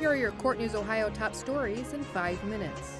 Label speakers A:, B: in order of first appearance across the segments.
A: Here are your Court News Ohio top stories in 5 minutes.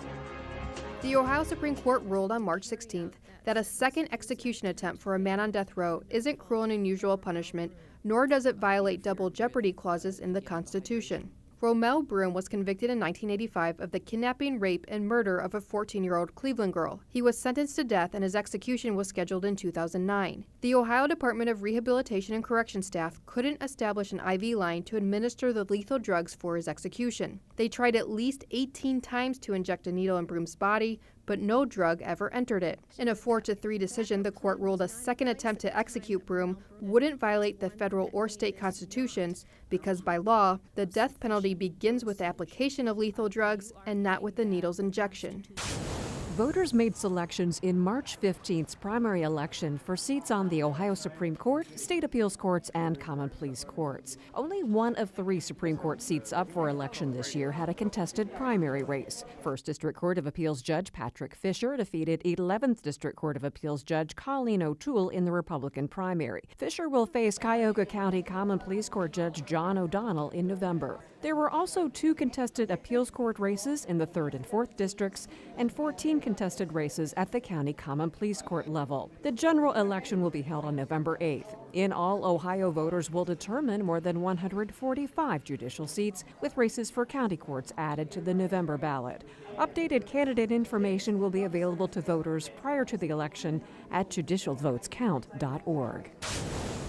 A: The Ohio Supreme Court ruled on March 16th that a second execution attempt for a man on death row isn't cruel and unusual punishment, nor does it violate double jeopardy clauses in the Constitution. Romel Broom was convicted in 1985 of the kidnapping, rape, and murder of a 14-year-old Cleveland girl. He was sentenced to death and his execution was scheduled in 2009. The Ohio Department of Rehabilitation and Correction staff couldn't establish an IV line to administer the lethal drugs for his execution. They tried at least 18 times to inject a needle in Broom's body, but no drug ever entered it. In a 4-3 decision, the court ruled a second attempt to execute Broom wouldn't violate the federal or state constitutions because by law, the death penalty begins with the application of lethal drugs and not with the needle's injection.
B: Voters made selections in March 15th's primary election for seats on the Ohio Supreme Court, state appeals courts, and common pleas courts. Only one of 3 Supreme Court seats up for election this year had a contested primary race. 1st District Court of Appeals Judge Patrick Fisher defeated 11th District Court of Appeals Judge Colleen O'Toole in the Republican primary. Fisher will face Cuyahoga County Common Pleas Court Judge John O'Donnell in November. There were also 2 contested appeals court races in the 3rd and 4th districts and 14 contested races at the county common pleas court level. The general election will be held on November 8th. In all, Ohio voters will determine more than 145 judicial seats, with races for county courts added to the November ballot. Updated candidate information will be available to voters prior to the election at judicialvotescount.org.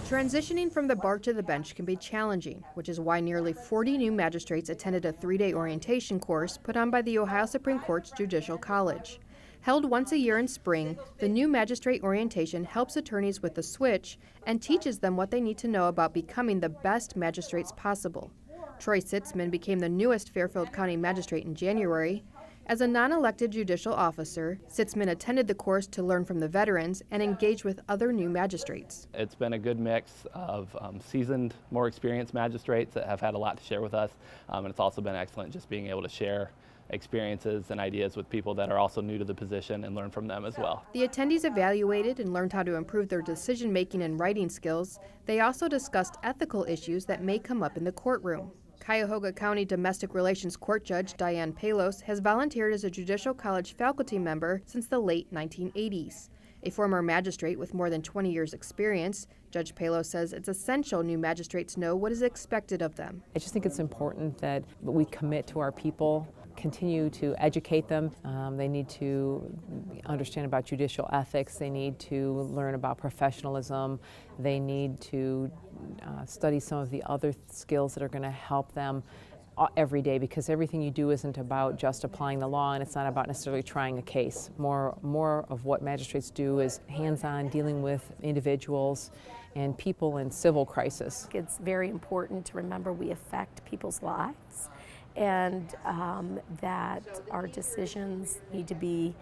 A: Transitioning from the bar to the bench can be challenging, which is why nearly 40 new magistrates attended a 3-day orientation course put on by the Ohio Supreme Court's Judicial College. Held once a year in spring, the new Magistrate Orientation helps attorneys with the switch and teaches them what they need to know about becoming the best magistrates possible. Troy Sitzman became the newest Fairfield County Magistrate in January. As a non-elected judicial officer, Sitzman attended the course to learn from the veterans and engage with other new magistrates.
C: It's been a good mix of seasoned, more experienced magistrates that have had a lot to share with us, and it's also been excellent just being able to share experiences and ideas with people that are also new to the position and learn from them as well.
A: The attendees evaluated and learned how to improve their decision-making and writing skills. They also discussed ethical issues that may come up in the courtroom. Cuyahoga County Domestic Relations Court Judge Diane Palos has volunteered as a Judicial College faculty member since the late 1980s. A former magistrate with more than 20 years' experience, Judge Palos says it's essential new magistrates know what is expected of them.
D: I just think it's important that we commit to our people, continue to educate them. They need to understand about judicial ethics. They need to learn about professionalism. They need to study some of the other skills that are going to help them every day, because everything you do isn't about just applying the law, and it's not about necessarily trying a case. More of what magistrates do is hands-on dealing with individuals and people in civil crisis.
E: It's very important to remember we affect people's lives, and that our decisions need to be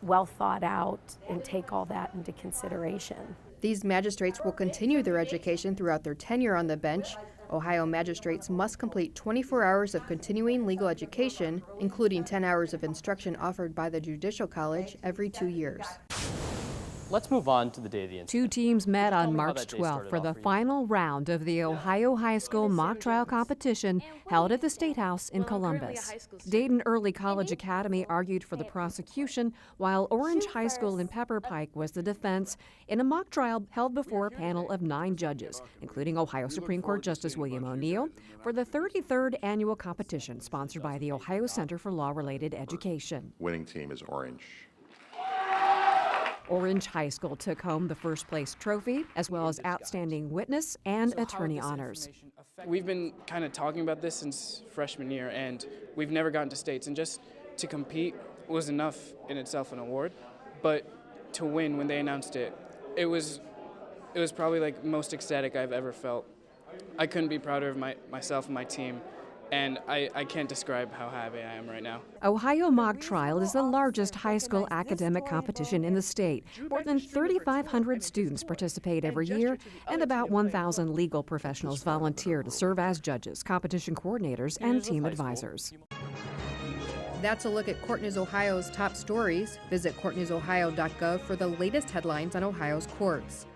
E: well thought out and take all that into consideration.
A: These magistrates will continue their education throughout their tenure on the bench. Ohio magistrates must complete 24 hours of continuing legal education, including 10 hours of instruction offered by the Judicial College every 2 years.
F: Let's move on to the day of the incident.
B: 2 teams met on March 12th for the final round of the Ohio High School mock trial competition held at the State House in Columbus. Dayton Early College Academy argued for the prosecution, while Orange High School in Pepper Pike was the defense in a mock trial held before a panel of 9 judges, including Ohio Supreme Court Justice William O'Neill, for the 33rd annual competition sponsored by the Ohio Center for Law-Related Education.
G: Winning team is Orange.
B: Orange High School took home the first place trophy, as well as outstanding witness and attorney honors.
H: We've been kind of talking about this since freshman year, and we've never gotten to states, and just to compete was enough in itself an award, but to win when they announced it, it was probably like most ecstatic I've ever felt. I couldn't be prouder of myself and my team. And I can't describe how happy I am right now.
B: Ohio Mock Trial is the largest high school academic competition in the state. More than 3,500 students participate every year, and about 1,000 legal professionals volunteer to serve as judges, competition coordinators, and team advisors.
A: That's a look at Court News Ohio's top stories. Visit courtnewsohio.gov for the latest headlines on Ohio's courts.